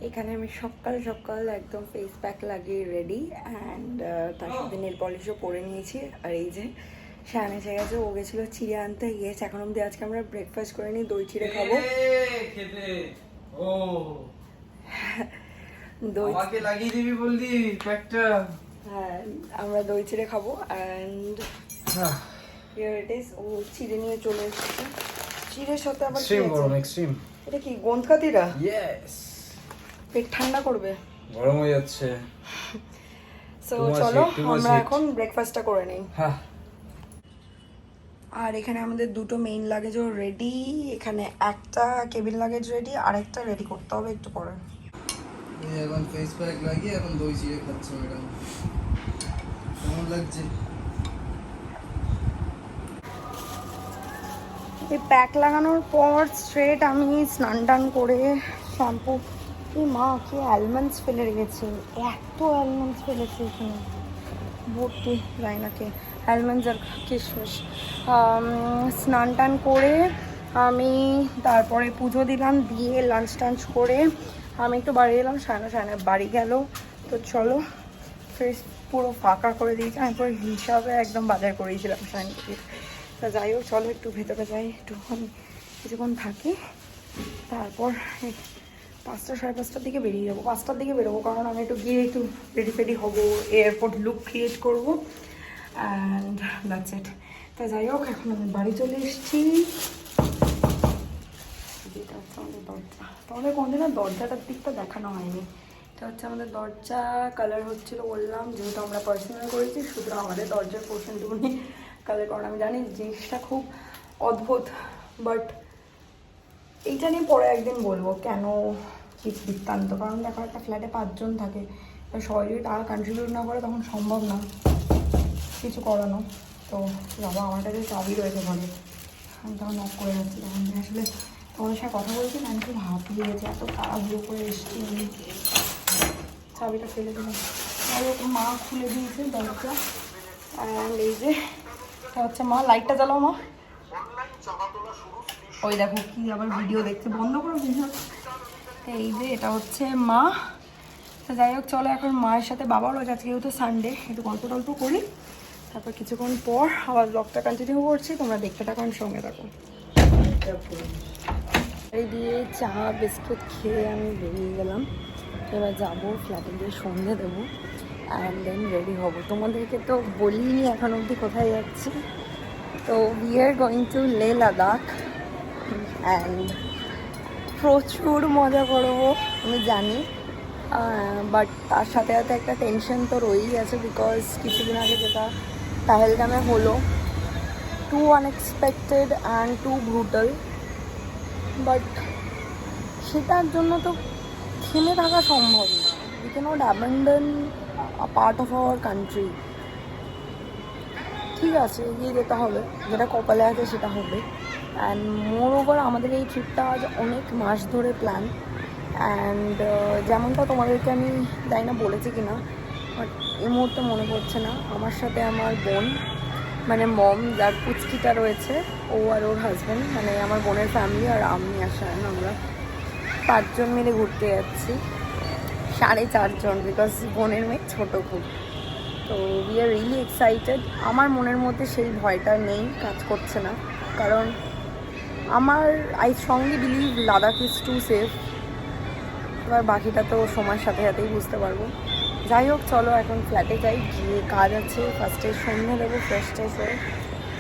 এখানে আমি সকাল সকাল একদম ফেস প্যাক লাগিয়ে রেডি অ্যান্ড তার সাথে নেল পলিশও পরে নিয়েছি। আর এই যে শান এসে গেছে, ও গেছিলো চিড়ে আনতে, গিয়েছে এখন অব্দি। আজকে আমরা ব্রেকফাস্ট করে নিই, দই চিড়ে খাবো। দই লাগিয়ে দিবি বললি প্যাকটা। হ্যাঁ, আমরা দই চিড়ে খাবো অ্যান্ড হিয়ার ইট ইজ। ও চিড়ে নিয়ে চলে এসেছে। চিড়ের সাথে আবার এটা কি গোন্দকাতিরা? ইয়েস, পেট ঠান্ডা করবে, গরম হয়ে যাচ্ছে। সো চলো আমরা এখন ব্রেকফাস্টটা করে নিই। হ্যাঁ, আর এখানে আমাদের দুটো মেইন লাগেজও রেডি। এখানে একটা কেবিন লাগেজ রেডি, আর একটা রেডি করতে হবে একটু পরে। এই এখন ফেস প্যাক লাগিয়ে এখন দই চিড়ে খাচ্ছে ম্যাডাম। কেমন লাগছে? এই প্যাক লাগানোর পর স্ট্রেট আমি স্নান টান করে শ্যাম্পু, এই মা কি অ্যালমন্ডস ফেলে রেখেছে, এত অ্যালমন্ডস ফেলেছে এখানে ভর্তি, যাই না কে অ্যালমন্ডস আর কিশমিশ। স্নান টান করে আমি তারপরে পুজো দিলাম, দিয়ে লাঞ্চ টাঞ্চ করে আমি একটু বাড়ি এলাম। সায়না বাড়ি গেল। তো চলো ফ্রেশ পুরো ফাঁকা করে দিয়েছি। আমি পুরো হিসাবে একদম বাজার করেছিলাম সায়নাকে। তা যাই হোক, চলো একটু ভেতরে যাই, একটুখানি কিছুক্ষণ থাকি, তারপর 5টা সাড়ে 5টার দিকে বেরিয়ে যাবো। 5টার দিকে বেরোবো, কারণ আমি একটু গিয়ে একটু রেডি ফেডি হবো, এয়ারপোর্ট লুক ক্রিয়েট করবো অ্যান্ড দ্যাটস ইট। তা যাই হোক, এখন আমি বাড়ি চলে এসেছি। যেটা হচ্ছে আমাদের দরজা, তোমাদের কোনদিনও দরজাটার দিকটা দেখানো হয়নি। এটা হচ্ছে আমাদের দরজা। কালার হচ্ছিল বললাম, যেহেতু আমরা পার্সোনাল করেছি, সুতরাং আমাদের দরজার পোর্শনটুকুনি কালার করানো। আমি জানি জিনিসটা খুব অদ্ভুত, বাট এইটা নিয়ে পরে একদিন বলবো কেন কি বৃত্তান্ত। কারণ দেখো, একটা ফ্ল্যাটে 5 জন থাকে, সবাই যদি টাকা কন্ট্রিবিউট না করে তখন সম্ভব না কিছু করানো। তো বাবা, আমার কাছে চাবি রয়েছে ঘরে, আমি তখন নক করে যাচ্ছি, তখন আসলে তোমাদের সাথে কথা বলছি না, আমি খুব হাঁপিয়ে গেছি, এত তাড়াহুড়ো করে এসেছি আমি, চাবিটা ফেলে দিলাম। যাই হোক, মা খুলে দিয়েছে দরজা অ্যান্ড এই যে হচ্ছে মা, লাইটটা জ্বালাও মা। ওই দেখো কি আবার ভিডিও দেখতে, বন্ধ করো ভিডিও। এই যে এটা হচ্ছে মা। তো যাই হোক, চলো এখন মায়ের সাথে বাবার রোজ, আজকে যেহেতু সানডে, একটু গল্প টল্প করি, তারপর কিছুক্ষণ পর আবার ব্লগটা কন্টিনিউ করছি। তোমরা দেখতে থাকো, আমি সঙ্গে থাকো। এই দিয়ে চা বিস্কুট খেয়ে আমি বেরিয়ে গেলাম। এবার যাবো ফ্ল্যাটে গিয়ে সন্ধে দেবো অ্যান্ড দেন রেডি হবো। তোমাদেরকে তো বলিনি এখন অবধি কোথায় যাচ্ছি। তো we are going two Leh Ladakh and প্রচুর মজা করবো আমি জানি, বাট তার সাথে সাথে একটা টেনশন তো রয়েই আছে, বিকজ কিছুদিন আগে যেটা পেহেলগামে হলো, too unexpected and too brutal, but সেটার জন্য তো থেমে থাকা সম্ভব না। We cannot abandon a part of our country. ঠিক আছে, এগিয়ে যেতে হবে, যেটা কপালে আছে সেটা হবে। অ্যান্ড মোর ওভার আমাদের এই ট্রিপটা আজ অনেক মাস ধরে প্ল্যান। অ্যান্ড যেমনটা তোমাদেরকে আমি জানি না বলেছি কি না, বাট এই মুহূর্তে মনে পড়ছে না, আমার সাথে আমার বোন, মানে মম যার পুচকিটা রয়েছে, ও আর ওর হাজব্যান্ড, মানে আমার বোনের ফ্যামিলি আর আমি আসান, আমরা 5 জন মিলে ঘুরতে যাচ্ছি। 4.5 জন, বিকজ বোনের মেয়ে ছোটো খুব। তো উই আর রিয়েলি এক্সাইটেড। আমার মনের মধ্যে সেই ভয়টা নেই, কাজ করছে না, কারণ আমার I strongly believe Ladakh is too safe. এবার বাকিটা তো সময়ের সাথে সাথেই বুঝতে পারবো। যাই হোক, চলো এখন ফ্ল্যাটে যাই, গিয়ে কাজ আছে। ফার্স্টে সন্ধে দেবো, ফ্রেশ ট্রেশ হয়ে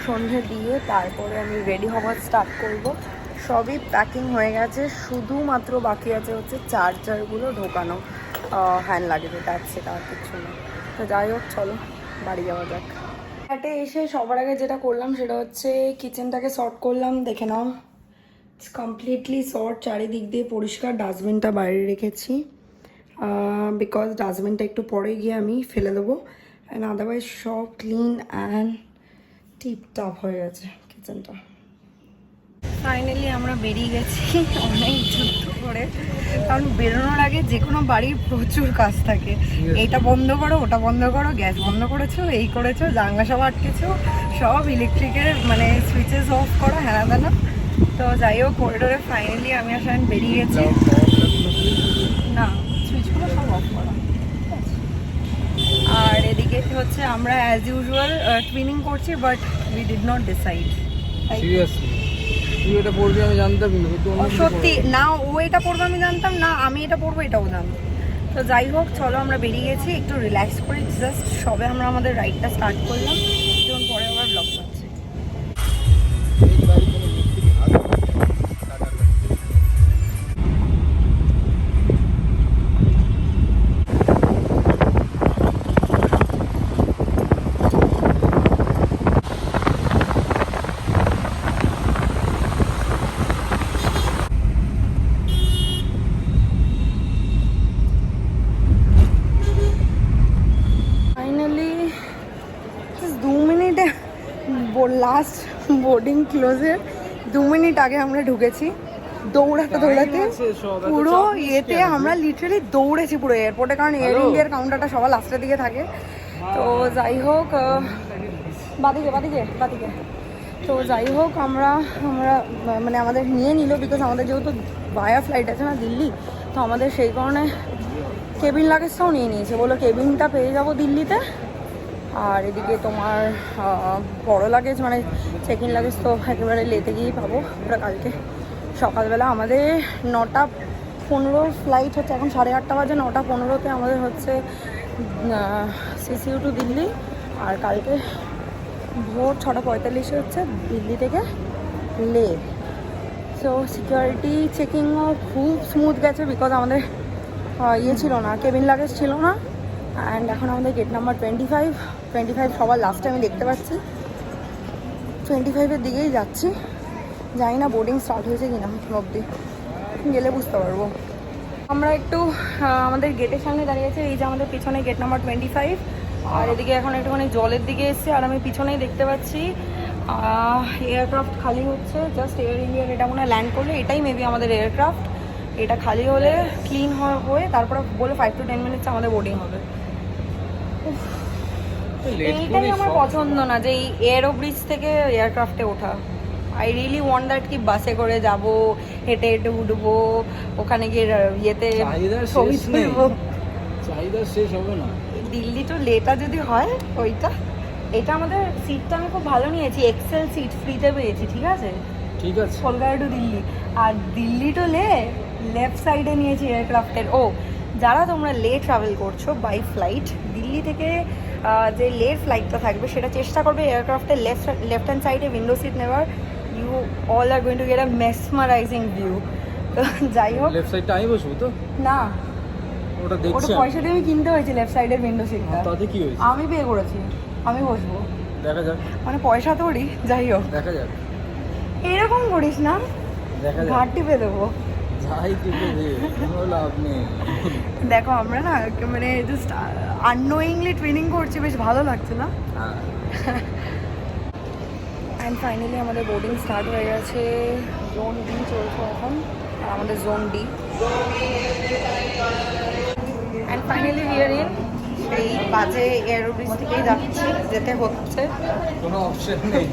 সন্ধে দিয়ে তারপরে আমি রেডি হওয়ার স্টার্ট করব। সবই প্যাকিং হয়ে গেছে, শুধুমাত্র বাকি আছে হচ্ছে চার্জারগুলো ঢোকানো হ্যান্ড লাগেজে, দ্যাটস ইট, আর কিছু না। তো যাই হোক, চলো বাড়ি যাওয়া যাক। ফ্ল্যাটে এসে সবার আগে যেটা করলাম সেটা হচ্ছে কিচেনটাকে সর্ট করলাম। দেখে নাও, ইটস কমপ্লিটলি সর্ট, চারিদিক দিয়ে পরিষ্কার। ডাস্টবিনটা বাইরে রেখেছি, বিকজ ডাস্টবিনটা একটু পরে গিয়ে আমি ফেলে দেবো। অ্যান্ড আদারওয়াইজ সব ক্লিন অ্যান্ড টিপটপ হয়ে গেছে কিচেনটা। ফাইনালি আমরা বেরিয়ে গেছি অনেক যুদ্ধ করে, কারণ বেরোনোর আগে যে কোনো বাড়ির প্রচুর কাজ থাকে। এইটা বন্ধ করো, ওটা বন্ধ করো, গ্যাস বন্ধ করেছো, এই করেছো, জানলা সব আটকেছো, সব ইলেকট্রিকের মানে সুইচেস অফ করো, হ্যাঁ না। তো যাই হোক, করিডোরে ফাইনালি আমি আসলে বেরিয়ে গেছি। না, সুইচগুলো সব অফ করা। ঠিক আছে। আর এদিকে হচ্ছে আমরা অ্যাজ ইউজুয়াল টুইনিং করছি, but we did not decide. Seriously তুই এটা পড়বি আমি জানতাম না, তুই অন্য কিছু সত্যি পড়বি। না, ও এটা পড়বো আমি জানতাম না, আমি এটা পড়বো এটাও জানতাম। তো যাই হোক, চলো আমরা বেরিয়ে গেছি, একটু রিল্যাক্স করি। জাস্ট সবে আমরা আমাদের রাইডটা স্টার্ট করলাম, যখন পরে আবার ব্লগ পাচ্ছি। এই গাড়ি কোনো মিস্ত্রি হাত টাটা করে। ফাইনালি 2 মিনিটে লাস্ট বোর্ডিং ক্লোজের 2 মিনিট আগে আমরা ঢুকেছি, দৌড়াতে দৌড়াতে পুরো ইয়েতে আমরা লিটারালি দৌড়েছি পুরো এয়ারপোর্টে, কারণ এয়ার ইন্ডিয়ার কাউন্টারটা সবার লাস্টের দিকে থাকে। তো যাই হোক, বাদিকে বাদিকে বাদিকে তো যাই হোক, আমরা আমরা মানে আমাদের নিয়ে নিল, বিকজ আমাদের যেহেতু ভায়া ফ্লাইট আছে না দিল্লি, তো আমাদের সেই কারণে কেবিন লাগেজটাও নিয়ে নিয়েছে, বলো কেবিনটা পেয়ে যাবো দিল্লিতে। আর এদিকে তোমার বড় লাগেজ মানে চেক ইন লাগেজ তো একেবারে লেতে গিয়েই পাবো। ওটা কালকে সকালবেলা আমাদের 9:15 ফ্লাইট হচ্ছে, এখন 8:30 বাজে, 9:15-তে আমাদের হচ্ছে সিসিউ টু দিল্লি। আর কালকে ভোর 6:45 হচ্ছে দিল্লি থেকে লে। সো সিকিউরিটি চেকিংও খুব স্মুথ গেছে, বিকজ আমাদের ইয়ে ছিল না, কেবিন লাগেজ ছিল না। অ্যান্ড এখন আমাদের গেট নাম্বার 25 সবার লাস্টে আমি দেখতে পাচ্ছি, 25-এর দিকেই যাচ্ছি। জানি না বোর্ডিং স্টার্ট হয়েছে কিনা এখন অবধি, গেলে বুঝতে পারবো। আমরা একটু আমাদের গেটের সামনে দাঁড়িয়ে আছি, এই যে আমাদের পিছনে গেট নাম্বার 25। আর এদিকে এখন একটুখানি জলের দিকে এসছে, আর আমি পিছনেই দেখতে পাচ্ছি এয়ারক্রাফট খালি হচ্ছে। জাস্ট এয়ার ইন্ডিয়ার এটা মনে হয় ল্যান্ড করলে, এটাই মেবি আমাদের এয়ারক্রাফট। এটা খালি হলে ক্লিন হয়ে তারপরে বলে 5 to 10 মিনিটস আমাদের বোর্ডিং হবে। এইটাই আমার পছন্দ না, যে এই এয়ারো ব্রিজ থেকে এয়ারক্রাফটে ওঠা। আই রিয়েলি ওয়ান্ট দ্যাট কি বাসে করে যাব, হেঁটে হেঁটে উঠবো, ওখানে গিয়ে ইয়েতে ছবি তুলবো। চাহিদা শেষ হবে না। দিল্লি টু লেটা যদি হয় ওইটা, এটা আমাদের সিটটা আমি খুব ভালো নিয়েছি, এক্সেল সিট ফ্রিতে পেয়েছি। ঠিক আছে, ঠিক আছে। কলকাতা টু দিল্লি, আর দিল্লি টু লে লেফট সাইডে নিয়েছি এয়ারক্রাফটের। ও যারা তোমরা লে ট্রাভেল করছো বাই ফ্লাইট, দিল্লি থেকে যে লের ফ্লাইটটা থাকবে সেটা চেষ্টা করবে এয়ারক্রাফটের লেফট হ্যান্ড সাইডে উইন্ডো সিট নেওয়ার। You all are going to get a mesmerising view. তো যাই হোক, লেফট সাইডটা আমি বসবো তো? না, ওটা ওটা দেখছি পয়সা দিয়ে আমি কিনতে হয়েছে লেফট সাইডের উইন্ডো সিটটা। তাতে কি হয়েছে? আমি পে করেছি, আমি বসবো। দেখা যাক, মানে পয়সা তোরই, যাই হোক। দেখা যাক, এরকম করিস না, দেখা যাক। ঘাট টিপে দেবো। যাই টিপে দে, কোনো লাভ নেই। দেখো আমরা না মানে জাস্ট আননোয়িংলি ট্রেনিং করছি, বেশ ভালো লাগছে না? হ্যাঁ। অ্যান্ড ফাইনালি আমাদের বোর্ডিং স্টার্ট হয়ে গেছে। জোন ডি চলছে এখন, আর আমাদের zone D. And finally we are in. সেই বাজে এয়ারোব্রিজ থেকেই যাচ্ছি, যেতে হচ্ছে। কোনো অপশন নেই।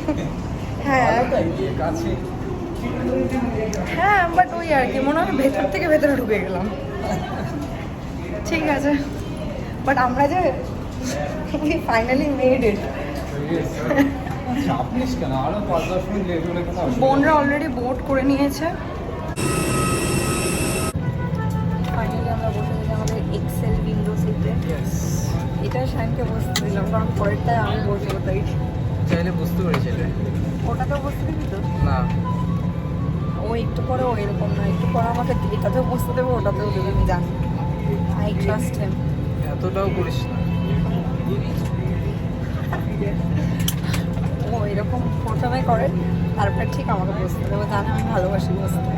হ্যাঁ কাছে। হ্যাঁ, বাট ওই আর কি, মনে হয় ভেতর থেকে ভেতরে ঢুকে গেলাম। ঠিক আছে, বাট আমরা যে ফাইনালি মেড ইট। চাপ নিস কেন, আরো 5-10 মিনিট লেট হলে কোনো অসুবিধা নেই। বোনরা অলরেডি বোট করে নিয়েছে। ফাইনালি আমরা বসে গেছি আমাদের এক্সেল উইন্ডো সিটে। এটা শাইনকে বসতে দিলাম, কারণ পরেরটায় আমি বসবো, তাই। চাইলে বুঝতে পেরেছিলে? ওটাতেও বসতে দিবি তো? না, ও একটু পরে ও এরকম না, একটু পরে আমাকে এটাতেও বসতে দেবো, ওটাতেও দেবে, আমি জানি। I trust him. এতটাও করিস না। ও এরকম প্রথমে করে, তারপর ঠিক আমাকে বসতে দেবো, জানে আমি ভালোবাসি বসতে।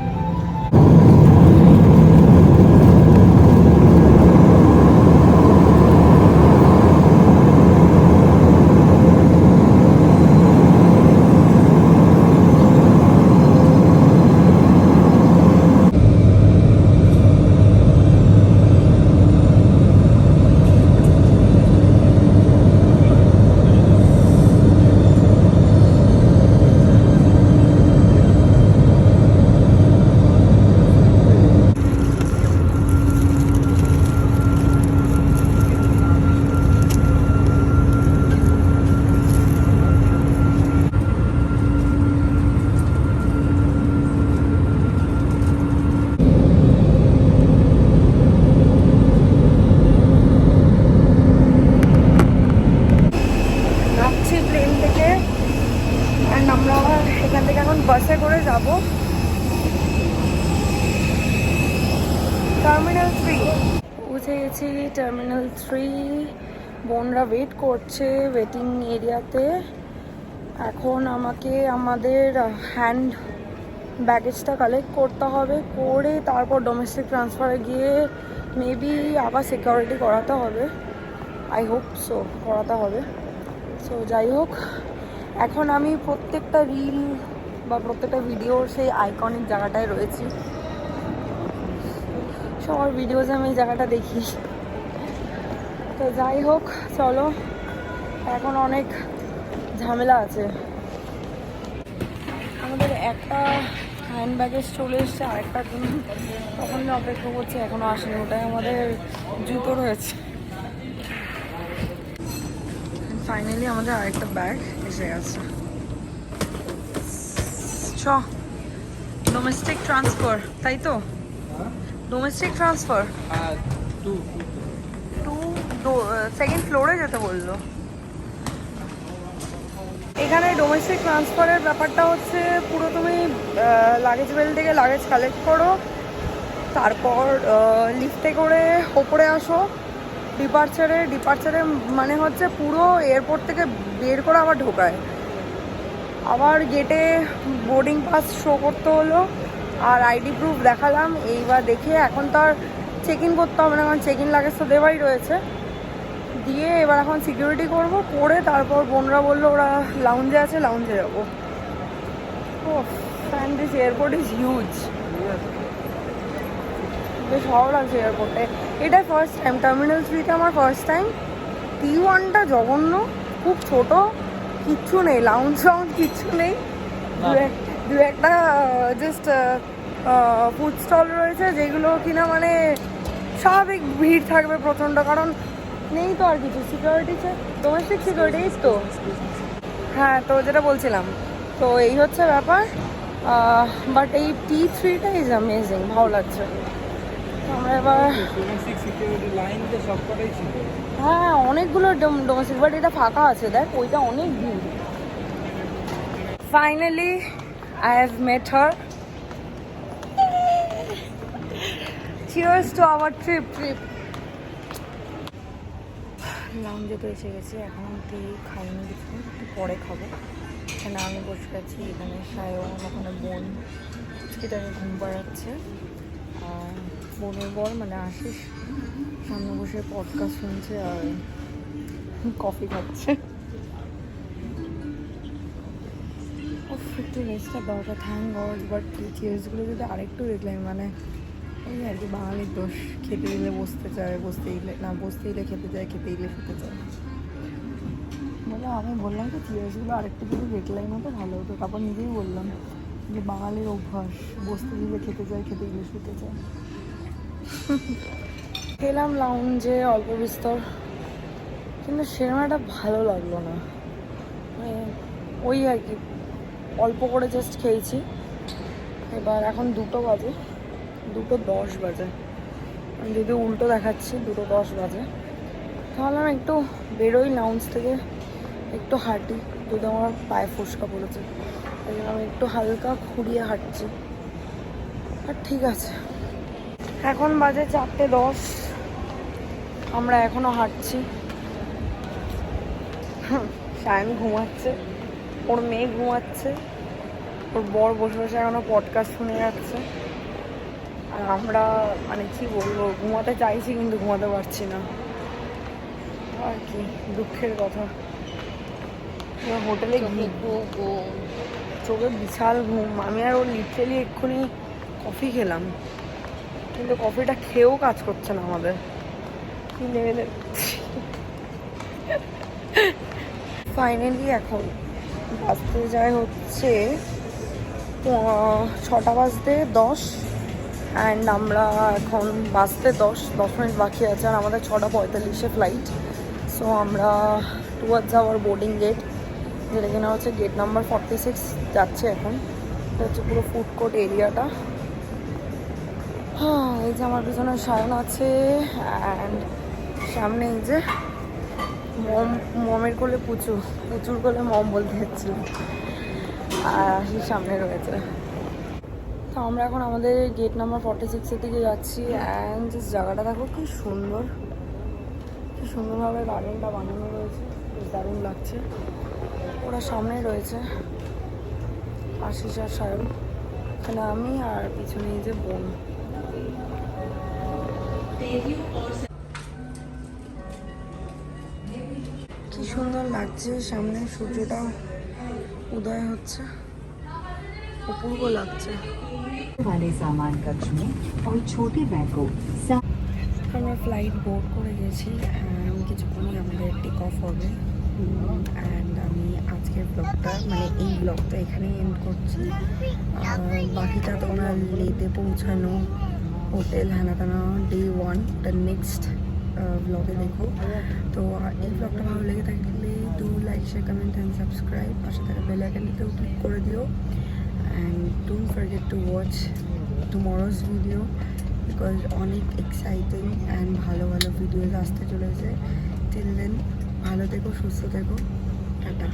এখান থেকে এখন বাসে করে যাব টার্মিনাল 3। পৌঁছে গেছি টার্মিনাল 3। বোনরা ওয়েট করছে ওয়েটিং এরিয়াতে। এখন আমাকে আমাদের হ্যান্ড ব্যাগেজটা কালেক্ট করতে হবে, করে তারপর ডোমেস্টিক ট্রান্সফারে গিয়ে মেবি আবার সিকিউরিটি করাতে হবে। আই হোপ সো করাতে হবে। সো যাই হোক, এখন আমি প্রত্যেকটা রিল বা প্রত্যেকটা ভিডিওর সেই আইকনিক জায়গাটায় রয়েছি। সবার ভিডিওতে আমি এই জায়গাটা দেখি। তো যাই হোক, চলো, এখন অনেক ঝামেলা আছে। আমাদের একটা হ্যান্ড ব্যাগেজ চলে এসছে, আরেকটার জন্য তখন অপেক্ষা করছি, এখনও আসেনি। ওটাই আমাদের জুতো রয়েছে। ফাইনালি আমাদের আরেকটা ব্যাগ এসে গেছে। চ ডোমেস্টিক ট্রান্সফার, তাই তো? ডোমেস্টিক ট্রান্সফার টু সেকেন্ড ফ্লোরে যেতে বললো। এখানে ডোমেস্টিক ট্রান্সফারের ব্যাপারটা হচ্ছে পুরো তুমি লাগেজ বেল্ট থেকে লাগেজ কালেক্ট করো, তারপর লিফটে করে ওপরে আসো। ডিপার্চারে মানে হচ্ছে পুরো এয়ারপোর্ট থেকে বের করে আবার ঢোকায়। আবার গেটে বোর্ডিং পাস শো করতে হলো, আর আইডি প্রুফ দেখালাম। এইবার দেখে এখন তো আর চেক ইন করতে হবে না, কারণ চেক ইন লাগেজ তো দেওয়াই রয়েছে। দিয়ে এবার এখন সিকিউরিটি করব, করে তারপর বোনরা বললো ওরা লাউঞ্জে আছে, লাউঞ্জে যাবো। Oh and this airport is huge. বেশ ভালো লাগছে এয়ারপোর্টে। এটাই ফার্স্ট টাইম টার্মিনাল 3তে আমার ফার্স্ট টাইম। T1টা জঘন্য, খুব ছোট, কিচ্ছু নেই, লাউঞ্জ কিচ্ছু নেই। দু একটা জাস্ট ফুড স্টল রয়েছে, যেগুলো কিনা মানে স্বাভাবিক ভিড় থাকবে প্রচণ্ড, কারণ নেই তো আর কিছু। সিকিউরিটি ডোমেস্টিক সিকিউরিটি তো, হ্যাঁ, তো যেটা বলছিলাম, তো এই হচ্ছে ব্যাপার। বাট এই T3টা ইজ অ্যামেজিং, ভালো লাগছে। আমরা এবার হ্যাঁ অনেকগুলো ডোমেস্টিক, বাট এটা ফাঁকা আছে, দেখ ওইটা অনেক ভিড়। Finally I have met her. Cheers to our trip. লাউঞ্জে তো এসে গেছি, এখন অব্দি খাইনি কিছু, একটু পরে খাবো। এখানে আমি বসে আছি, এখানে সায়ন, ওখানে বোন এটাকে ঘুম পাড়াচ্ছে, আর বোনের বর মানে আশিস সামনে বসে পডকাস্ট শুনছে আর কফি খাচ্ছে। একটু রেস্টটা দরকার, থ্যাংক গড। বাট চিয়ার্সগুলো যদি আরেকটু দেখলাম, মানে এই আর কি, বাঙালির দোষ। খেতে দিলে বসতে চায়, বসতে দিলে না, বসতে দিলে খেতে চায়, খেতে দিলে শুতে চায়। বলে আমি বললাম তো চিয়ার্সগুলো আরেকটু যদি দেখলাই না তো ভালো হতো। তারপর নিজেই বললাম যে বাঙালির অভ্যাস, বসতে দিলে খেতে চায়, খেতে দিলে শুতে চায়। খেলাম লাউঞ্জে অল্প বিস্তর, কিন্তু সেরকম একটা ভালো লাগলো না। মানে ওই আর কি, অল্প করে জাস্ট খেয়েছি। এবার এখন 2টো বাজে, 2:10 বাজে। আমি যদি উল্টো দেখাচ্ছি, 2:10 বাজে। তাহলে আমি একটু বেরোই লাউঞ্জ থেকে, একটু হাঁটি, যদি আমার পায়ে ফুসকা পড়েছে, তাই জন্য আমি একটু হালকা খুঁড়িয়ে হাঁটছি। আর ঠিক আছে, এখন বাজে 4:10, আমরা এখনও হাঁটছি। সায়ন ঘুমাচ্ছে, ওর মেয়ে ঘুমাচ্ছে, ওর বর বসে বসে এখনও পডকাস্ট শুনে যাচ্ছে। আর আমরা মানে কি বলবো, ঘুমাতে চাইছি কিন্তু ঘুমাতে পারছি না, আর কি দুঃখের কথা। হোটেলে চোখে বিশাল ঘুম। আমি আর ওর লিটারেলি এক্ষুনি কফি খেলাম, কিন্তু কফিটা খেয়েও কাজ করছে না আমাদের, কি লেভেলের। ফাইনালি এখন বাজতে যায় হচ্ছে 6:10, অ্যান্ড আমরা এখন বাজতে 10 মিনিট বাকি আছে, আর আমাদের 6:45-এ ফ্লাইট। সো আমরা টুয়ার্ডস আওয়ার বোর্ডিং গেট, যেটা কিনা হচ্ছে গেট নাম্বার 46 যাচ্ছে এখন। এটা হচ্ছে পুরো ফুড কোর্ট এরিয়াটা। হ্যাঁ, এই যে আমার পিছনে সায়ন আছে, অ্যান্ড সামনে এই যে মমের কোলে পুচুর কোলে মম বলতে হচ্ছিল। আর আশিস সামনে রয়েছে। তো আমরা এখন আমাদের গেট নাম্বার 46-এর দিকে যাচ্ছি। অ্যান্ড জাস্ট জায়গাটা দেখো কি সুন্দর, কি সুন্দরভাবে গার্ডেনটা বানানো রয়েছে, বেশ দারুণ লাগছে। ওরা সামনে রয়েছে আশিস আর সায়ন, এখানে আমি আর পিছনে এই যে বোন। কি সুন্দর লাগছে, সামনে সূর্যটা উদয় হচ্ছে, অপূর্ব লাগছে। वाले सामान कक्ष में और छोटे बैग को আমরা ফ্লাইট বোর্ড করে গেছি, কিছুক্ষণই আমাদের টেক অফ হবে। অ্যান্ড আমি আজকের ব্লগটা মানে এই ব্লগটা এখানেই এন্ড করছি। বাকিটা তোমরা লেতে পৌঁছানো, হোটেল হ্যানাতানা ডে 1 দ্য নেক্সট ব্লগে দেখো। তো এই ব্লগটা ভালো লেগে থাকলে do like, share, comment and subscribe. পাশে থাকা বেল আইকনটাতেও ক্লিক করে দিও। And don't forget to watch tomorrow's video, because অনেক এক্সাইটিং অ্যান্ড ভালো ভালো ভিডিওজ আসতে চলেছে। টিল দেন ভালো থেকো, সুস্থ থেকো, টাটা।